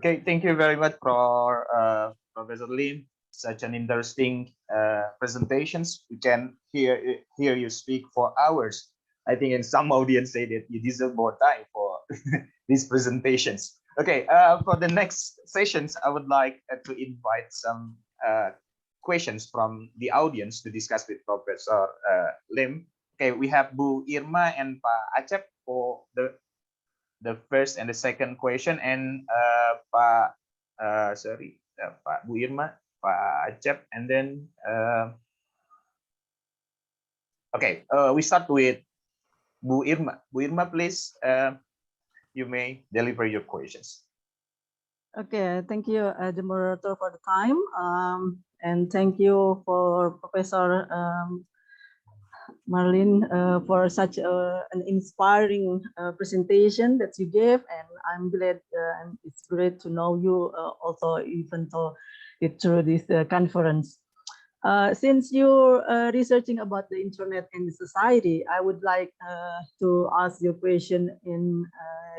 Okay, thank you very much for Professor Lim. Such an interesting presentations. We can hear you speak for hours. I think in some audience say that you deserve more time for these presentations. Okay, for the next sessions, I would like to invite some questions from the audience to discuss with Professor Lim. Okay, we have Bu Irma and Pak Acep for the first and the second question, and Pak Pak Bu Irma, Pak Acep, and then okay, we start with Bu Irma. Bu Irma, please, you may deliver your questions. Okay, thank you, the moderator, for the time, and thank you for Professor Merlyna for such an inspiring presentation that you gave, and I'm glad and it's great to know you also, even though it's through this conference. Since you're researching about the internet and the society, I would like to ask you a question in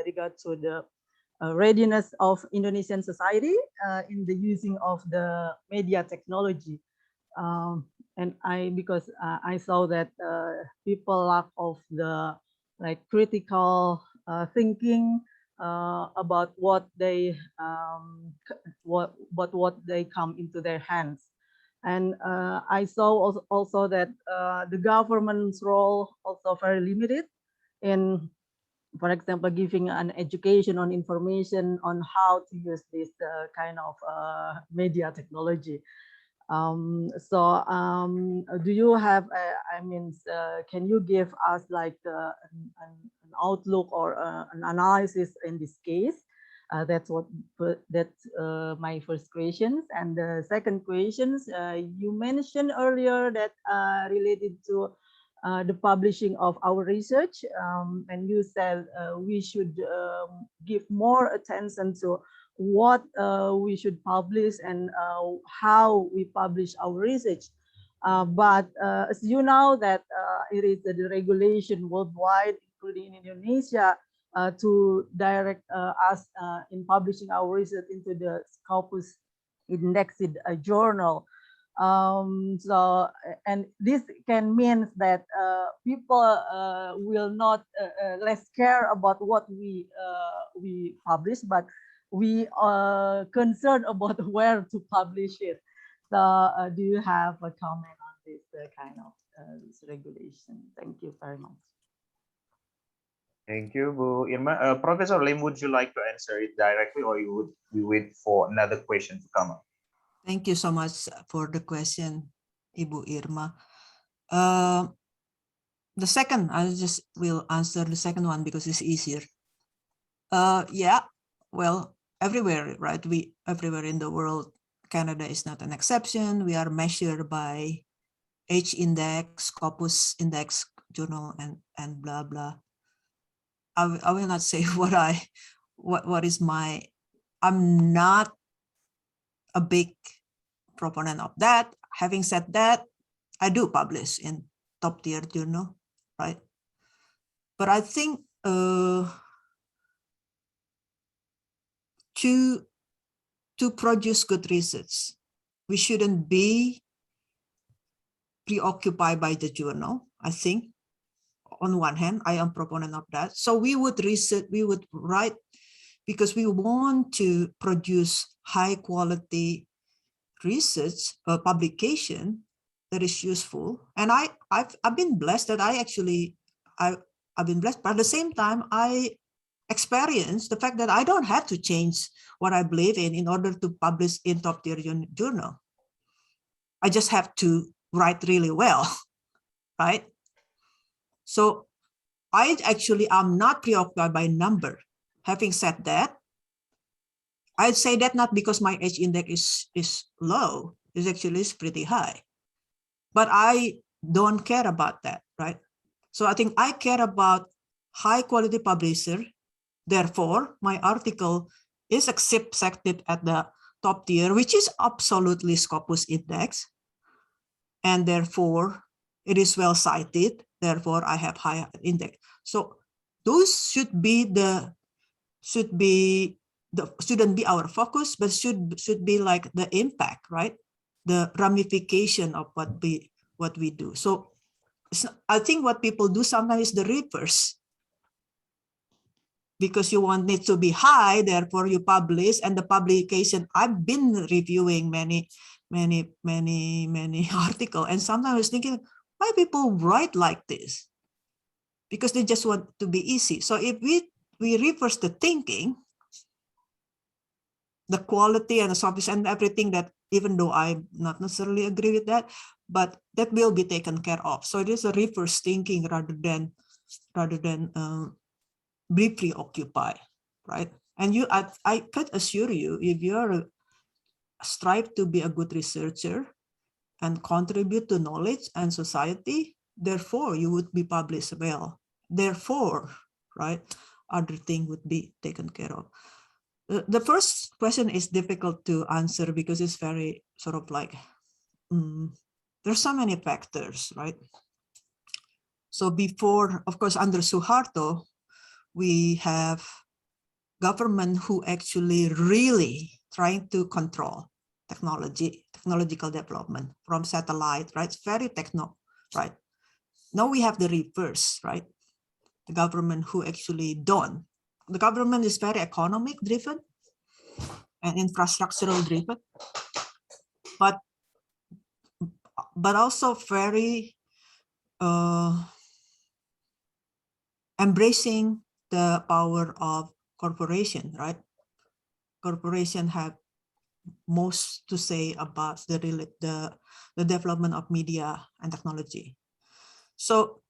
regard to the readiness of Indonesian society in the using of the media technology. And because I saw that people lack of the critical thinking about what they what they come into their hands. And I saw also that the government's role also very limited in, for example, giving an education on information on how to use this kind of media technology. Do you have, can you give us like an outlook or an analysis in this case? That's my first questions. And the second questions, you mentioned earlier that related to the publishing of our research, and you said we should give more attention to what we should publish and how we publish our research. But as you know that it is the regulation worldwide, including in Indonesia, to direct us in publishing our research into the Scopus indexed journal. And this can mean that people will not less care about what we publish, but we are concerned about where to publish it. So do you have a comment on this kind of this regulation? Thank you very much. Thank you, Bu Irma. Professor Lim, would you like to answer it directly, or you would we wait for another question to come up? Thank you so much for the question, Ibu Irma. The second, I just will answer the second one because it's easier. Yeah, well, everywhere, right? Everywhere in the world, Canada is not an exception. We are measured by H index, Scopus index, journal, and blah blah. I will not say what is my. I'm not a big proponent of that. Having said that, I do publish in top tier journal, right? But I think to produce good research, we shouldn't be preoccupied by the journal. I think on one hand, I am a proponent of that. So we would research, we would write because we want to produce high quality research publication that is useful. And I've been blessed that I've been blessed, but at the same time, I experience the fact that I don't have to change what I believe in order to publish in top tier journal. I just have to write really well, right? So I actually am not preoccupied by number. Having said that, I'd say that not because my H index is low, it's actually pretty high. But I don't care about that, right? So I think I care about high quality publisher. Therefore, my article is accepted at the top tier, which is absolutely Scopus index. And therefore, it is well cited. Therefore, I have high index. So those should be shouldn't be our focus, but should be like the impact, right? The ramification of what we do. So I think what people do sometimes is the reverse. Because you want it to be high, therefore you publish, and the publication, I've been reviewing many articles, and sometimes I was thinking, why people write like this? Because they just want to be easy. So if we reverse the thinking, the quality and the softness and everything, that even though I not necessarily agree with that, but that will be taken care of. So it is a reverse thinking rather than be preoccupied, right? And I could assure you, if you're strive to be a good researcher and contribute to knowledge and society, therefore you would be published well. Therefore, right, other thing would be taken care of. The first question is difficult to answer because it's very sort of like, there's so many factors, right? So before, of course, under Suharto, we have government who actually really trying to control technological development from satellite, right? It's very right? Now we have the reverse, right? The government who actually don't. The government is very economic driven and infrastructural driven, but also very embracing the power of corporation, right? Corporation have most to say about the development of media and technology. So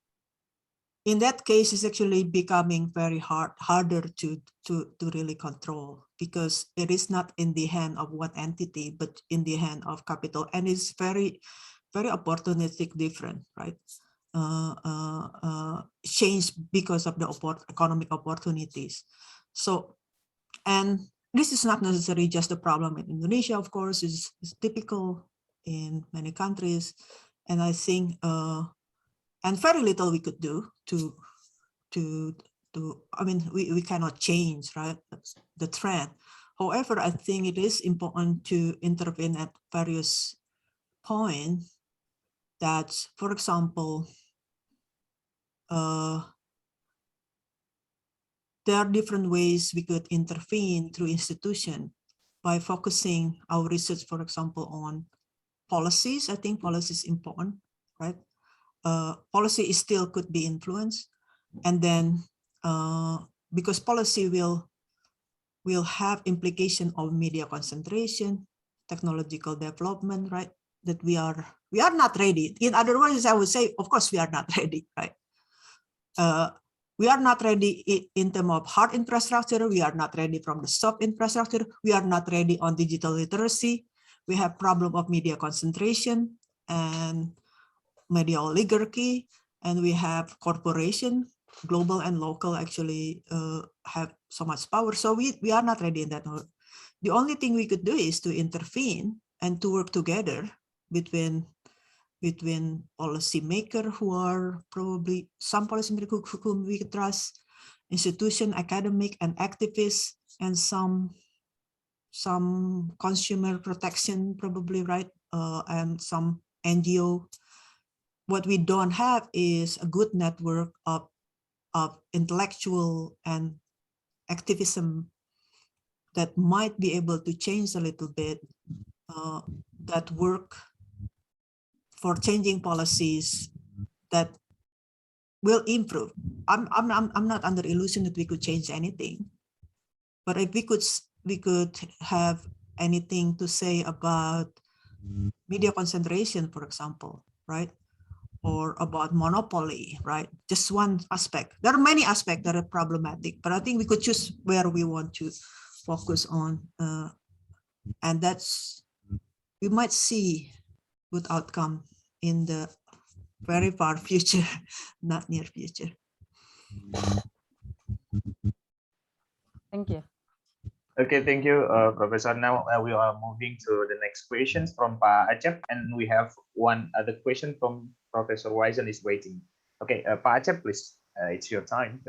in that case, it's actually becoming very harder to really control, because it is not in the hand of one entity, but in the hand of capital, and it's very opportunistic different, right? Change because of the economic opportunities. So, and this is not necessarily just a problem in Indonesia, of course, it's typical in many countries. And I think, and very little we could do I mean, we cannot change, right, the trend. However, I think it is important to intervene at various points that, for example, there are different ways we could intervene through institution by focusing our research, for example, on policies. I think policy is important, right? Policy is still could be influenced, and then because policy will have implication of media concentration, technological development, right? That we are not ready. In other words, I would say, of course, we are not ready, right? We are not ready in terms of hard infrastructure. We are not ready from the soft infrastructure. We are not ready on digital literacy. We have problem of media concentration and media oligarchy, and we have corporation, global and local, actually have so much power. So we are not ready in that mode. The only thing we could do is to intervene and to work together between policymakers who are probably some policymakers whom we trust, institution, academic, and activists, and some consumer protection probably, right, and some NGO. What we don't have is a good network of intellectual and activism that might be able to change a little bit, that work for changing policies that will improve. I'm not under illusion that we could change anything, but if we could have anything to say about media concentration, for example, right? Or about monopoly, right? Just one aspect. There are many aspects that are problematic, but I think we could choose where we want to focus on, and that's, we might see good outcome in the very far future, not near future. Thank you. Okay, thank you, Professor. Now we are moving to the next questions from Pak Acep, and we have one other question from Professor Wisen is waiting. Okay, Pak Acep, please, it's your time.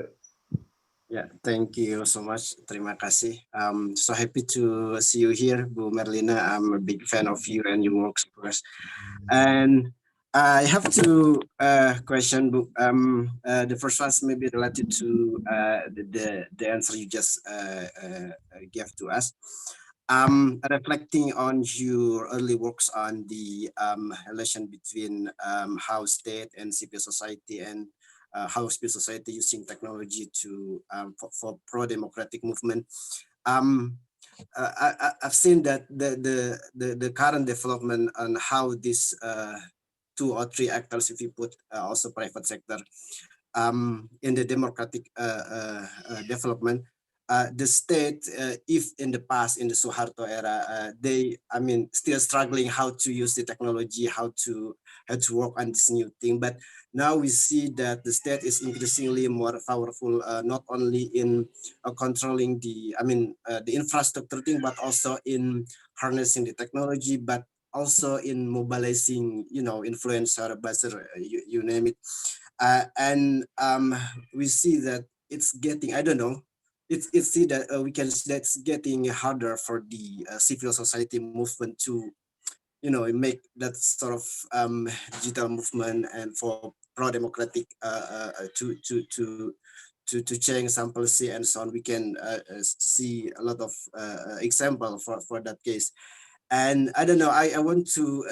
Yeah, thank you so much. Terima kasih. So happy to see you here, Bu Merlyna. I'm a big fan of you and your works, of course. And I have two question, Bu. The first one is maybe related to the answer you just gave to us. Reflecting on your early works on the relation between how state and civil society and how civil society using technology to for pro-democratic movement. I've seen that the current development on how this 2 or 3 actors, if you put also private sector, in the democratic development. The state, if in the past, in the Suharto era, they, I mean, still struggling how to use the technology, how to work on this new thing. But now we see that the state is increasingly more powerful, not only in controlling the, I mean, the infrastructure thing, but also in harnessing the technology, but also in mobilizing, you know, influencer, buzzer, you name it. And we see that it's getting, I don't know, it's see that we can see that it's getting harder for the civil society movement to, you know, make that sort of digital movement and for pro-democratic to change some policy and so on. We can see a lot of example for that case. And I don't know, I want to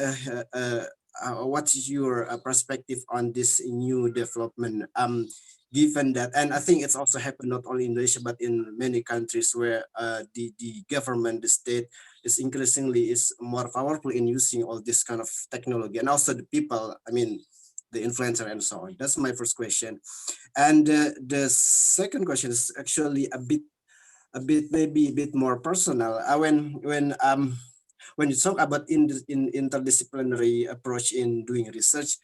what's your perspective on this new development, given that, and I think it's also happened not only in Indonesia, but in many countries where the government, the state is increasingly is more powerful in using all this kind of technology, and also the people, I mean, the influencer and so on. That's my first question. And the second question is actually a bit maybe a bit more personal. When you talk about in interdisciplinary approach in doing research,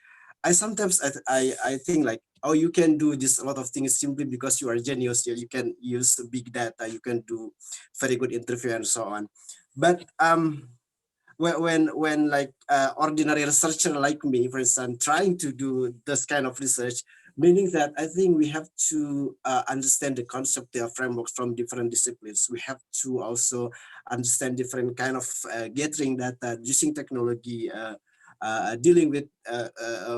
I sometimes I think like, oh, you can do this a lot of things simply because you are genius. You can use big data, you can do very good interview and so on. But when like ordinary researcher like me, for instance, trying to do this kind of research, meaning that I think we have to understand the concept, the frameworks from different disciplines. We have to also understand different kind of gathering data, using technology, dealing with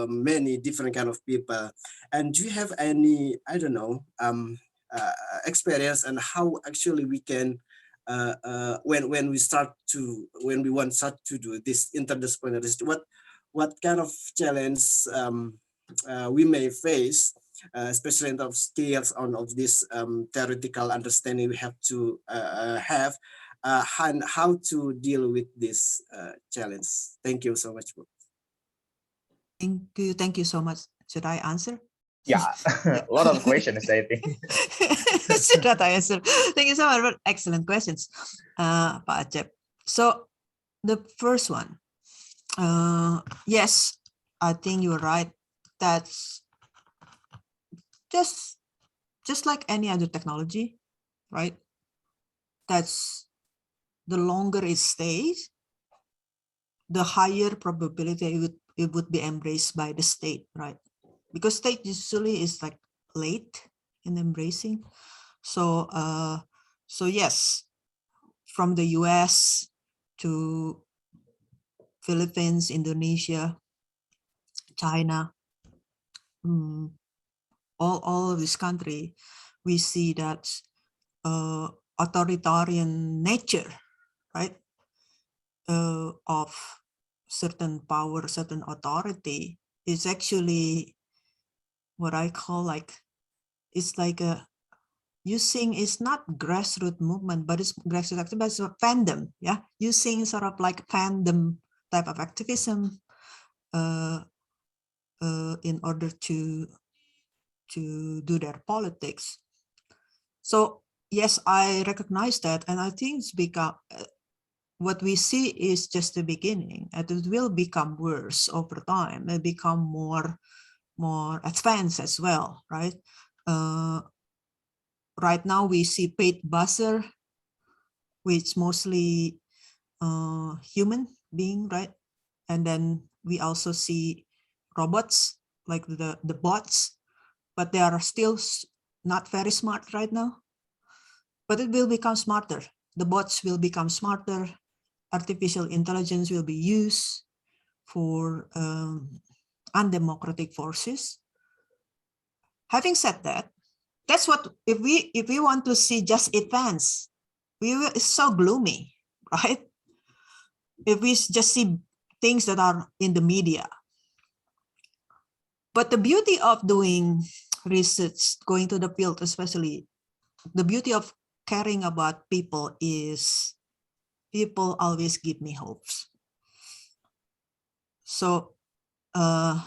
many different kind of people. And do you have any, I don't know, experience and how actually we can when we want to do this interdisciplinary, what kind of challenge we may face, especially in terms of skills of this theoretical understanding we have to have, and how to deal with this challenge. Thank you so much. Thank you so much. Should I answer? Yeah, a lot of questions, I think. Should I answer? Thank you so much for excellent questions, Pak Acep. So the first one, yes, I think you're right. That's just like any other technology, right? That's the longer it stays, the higher probability it would be embraced by the state, right? Because state usually is like late in embracing. So so yes, from the US to Philippines, Indonesia, China, all of this country, we see that authoritarian nature, right, of certain power, certain authority is actually what I call like, it's like a using, is not grassroots movement, but it's grassroots activism, but it's a fandom, yeah, using sort of like fandom type of activism in order to do their politics. So yes, I recognize that, and I think it's become what we see is just the beginning, and it will become worse over time. It become more advanced as well, right? Right now we see paid buzzer, which mostly human being, right? And then we also see robots like the bots, but they are still not very smart right now, but it will become smarter. The bots will become smarter. Artificial intelligence will be used for undemocratic forces. Having said that, that's what, if we want to see just advance, it's so gloomy, right? If we just see things that are in the media. But the beauty of doing research, going to the field, especially the beauty of caring about people is people always give me hopes. So, and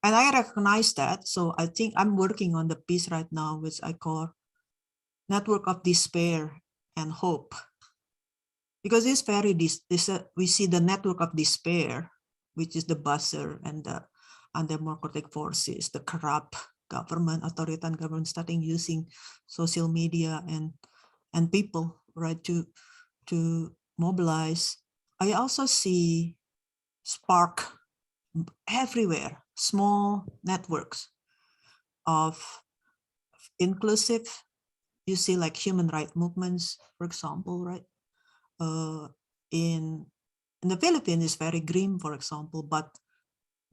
I recognize that. So I think I'm working on the piece right now, which I call Network of Despair and Hope. Because it's very, we see the network of despair, which is the buzzer and the undemocratic forces, the corrupt government, authoritarian government starting using social media and people, right, to mobilize. I also see spark everywhere, small networks of inclusive, you see like human rights movements, for example, right? In the Philippines is very grim, for example, but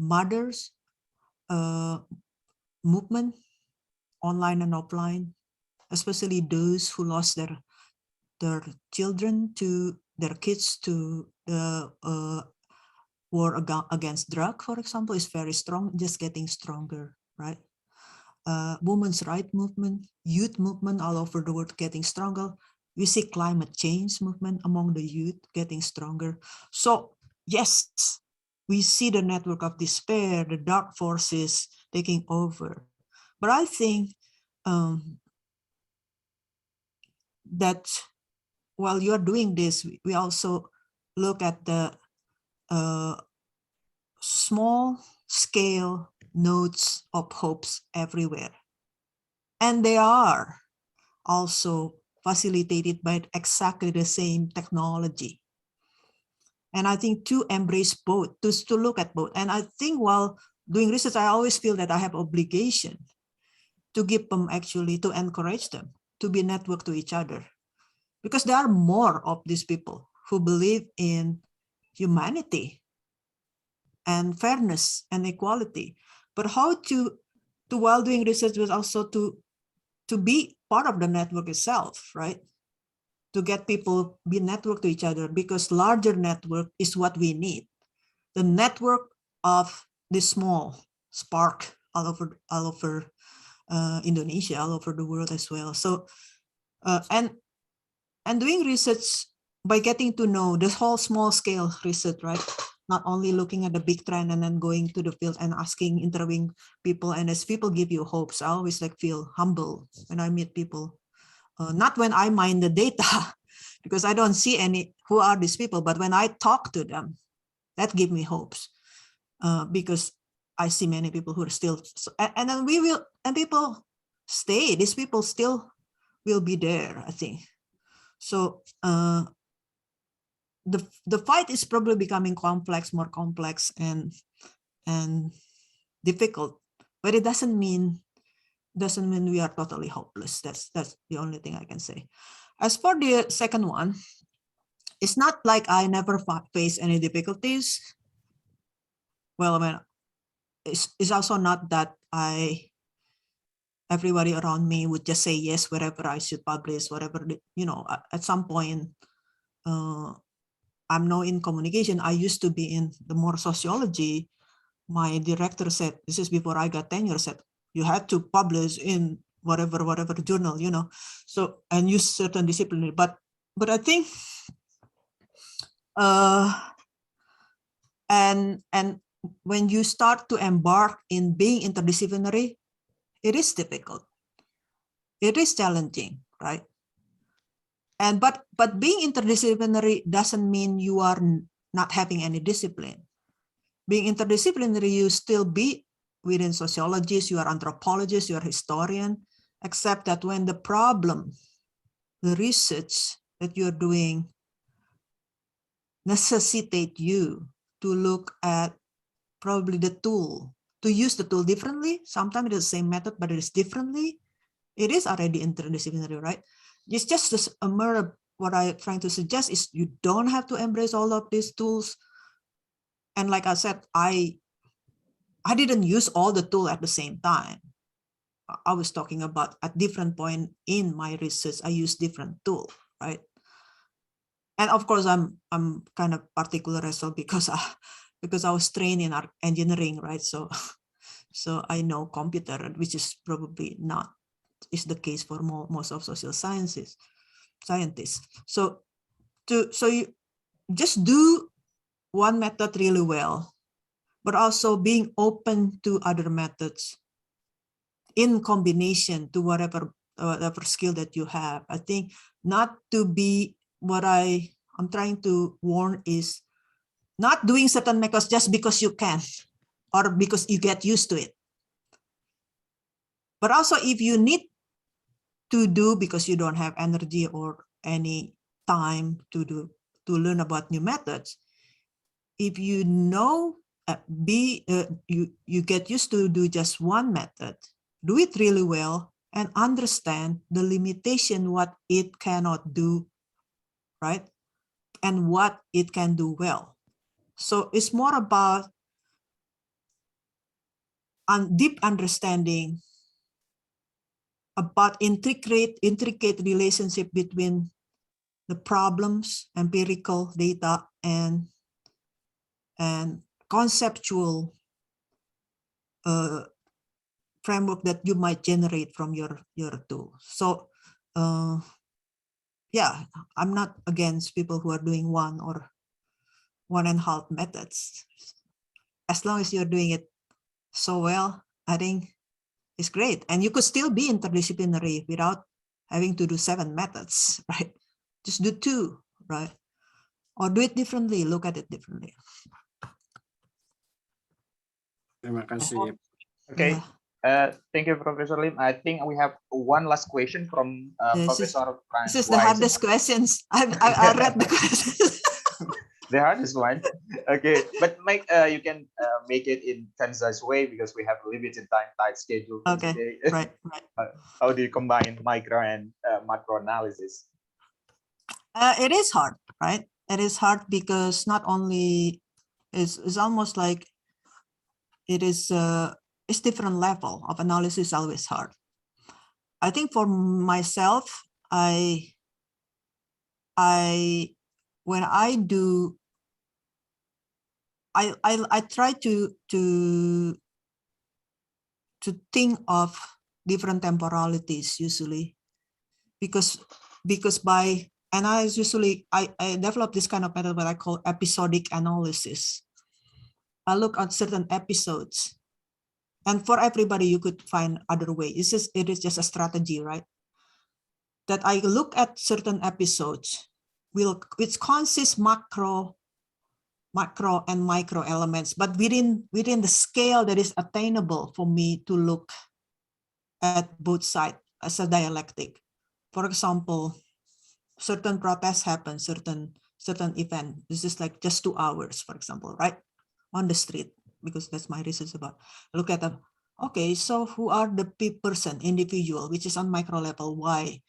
mothers movement, online and offline, especially those who lost their children to their kids to the war against drug, for example, is very strong, just getting stronger, right? Women's rights movement, youth movement all over the world getting stronger. We see climate change movement among the youth getting stronger. So yes, we see the network of despair, the dark forces taking over. But I think that while you're doing this, we also look at the small scale nodes of hopes everywhere. And they are also facilitated by exactly the same technology. And I think to embrace both, to look at both. And I think while doing research, I always feel that I have obligation to give them, actually, to encourage them to be networked to each other. Because there are more of these people who believe in humanity and fairness and equality. But how to while doing research was also to be part of the network itself, right? To get people be networked to each other, because larger network is what we need. The network of this small spark all over Indonesia, all over the world as well. So and doing research by getting to know this whole small scale research, right? Not only looking at the big trend and then going to the field and asking, interviewing people, and as people give you hopes, I always like feel humble when I meet people. Not when I mine the data, because I don't see any who are these people, but when I talk to them, that give me hopes, because I see many people who are still, and then people stay. These people still will be there, I think. So the fight is probably becoming complex, more complex and difficult, but it doesn't mean we are totally hopeless. That's the only thing I can say. As for the second one, it's not like I never face any difficulties. Well, I mean, it's also not that everybody around me would just say yes wherever I should publish, whatever, you know. At some point, I'm now in communication. I used to be in the more sociology. My director said, this is before I got tenure, said, you had to publish in whatever journal, you know, so, and use certain discipline. But I think, and when you start to embark in being interdisciplinary, it is difficult. It is challenging, right? And but being interdisciplinary doesn't mean you are not having any discipline. Being interdisciplinary, you still be within sociologists, you are anthropologists, you are historian, except that when the problem, the research that you're doing necessitate you to look at probably the tool, to use the tool differently. Sometimes it's the same method, but it is differently. it is already interdisciplinary, right? It's just a matter, what I'm trying to suggest is you don't have to embrace all of these tools. And like I said, I didn't use all the tools at the same time. I was talking about at different point in my research, I use different tools, right? And of course, I'm kind of particular as well because I was trained in engineering, right? So I know computer, which is probably not is the case for most of social scientists. So you just do one method really well, but also being open to other methods in combination to whatever skill that you have. I think not to be what I'm trying to warn is not doing certain methods just because you can or because you get used to it. But also if you need to do because you don't have energy or any time to learn about new methods, if you know you get used to do just one method, do it really well and understand the limitation, what it cannot do, right? And what it can do well. So it's more about deep understanding about intricate relationship between the problems, empirical data, and conceptual framework that you might generate from your tool. So yeah, I'm not against people who are doing 1 or 1.5 methods. As long as you're doing it so well, I think it's great. And you could still be interdisciplinary without having to do 7 methods, right? Just do 2, right? Or do it differently, look at it differently. Terima kasih. Okay. Yeah. Thank you, Professor Lim. I think we have one last question from Professor Franz. This is the hardest questions. I read the questions. The hardest one. Okay, but you can make it in concise way because we have limited time, tight schedule for Okay, today. right. How do you combine micro and macro analysis? It is hard, right? It is hard because not only it's almost like it is it's different level of analysis, always hard. I think for myself, when I do, I try to think of different temporalities usually, because and I develop this kind of method what I call episodic analysis. I look at certain episodes, and for everybody you could find other way. It is just a strategy, right? That I look at certain episodes which consists macro and micro elements, but within the scale that is attainable for me to look at both sides as a dialectic. For example, certain protests happen, certain event. This is like just 2 hours, for example, right? On the street, because that's my research about. Look at them. Okay, so who are the individual, which is on micro level, why?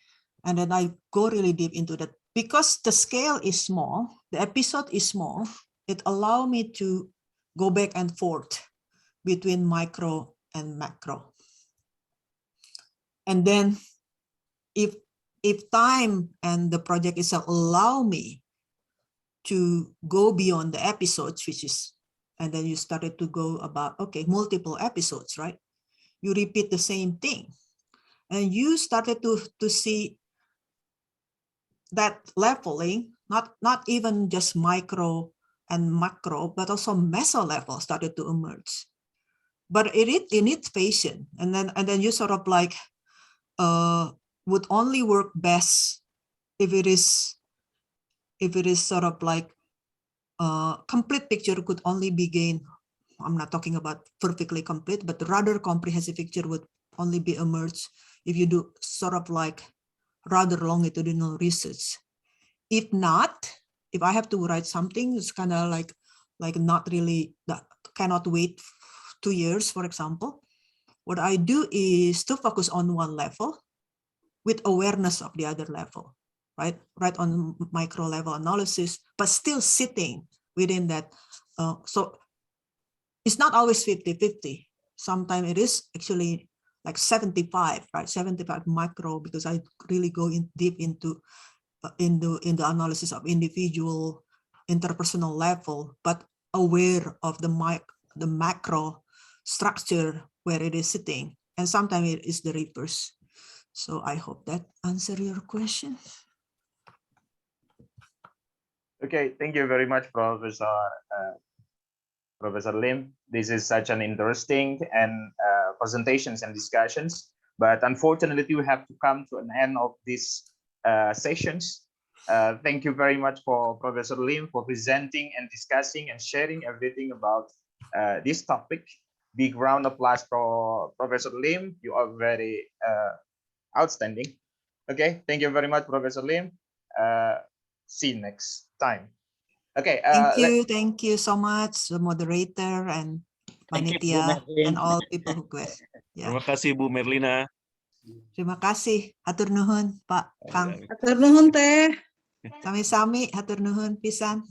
And then I go really deep into that. Because the scale is small, the episode is small, it allows me to go back and forth between micro and macro. And then if time and the project itself allow me to go beyond the episodes, and then you started to go about, okay, multiple episodes, right? You repeat the same thing. And you started to see that leveling, not even just micro and macro, but also meso level started to emerge. But it needs patience. And then you sort of like would only work best if it is sort of like complete picture could only be gained. I'm not talking about perfectly complete, but rather comprehensive picture would only be emerged if you do sort of like rather longitudinal research. If not, if I have to write something, it's kind of like not really, that cannot wait 2 years, for example. What I do is to focus on one level with awareness of the other level, right? Right on micro level analysis, but still sitting within that. So it's not always 50-50. Sometimes it is actually like 75, right? 75 micro, because I really go in deep into in the analysis of individual interpersonal level, but aware of the macro structure where it is sitting. And sometimes it is the reverse. So I hope that answer your question. Okay, thank you very much, Professor Lim. This is such an interesting and presentations and discussions. But unfortunately, we have to come to an end of these sessions. Thank you very much for Professor Lim for presenting and discussing and sharing everything about this topic. Big round of applause for Professor Lim. You are very outstanding. Okay, thank you very much, Professor Lim. See you next time. Okay. Thank you so much, the moderator and panitia and all people who quest. Yeah. Terima kasih Bu Merlyna. Terima kasih, hatur nuhun Pak Kang. Hatur nuhun teh. Sami-sami, hatur nuhun pisan.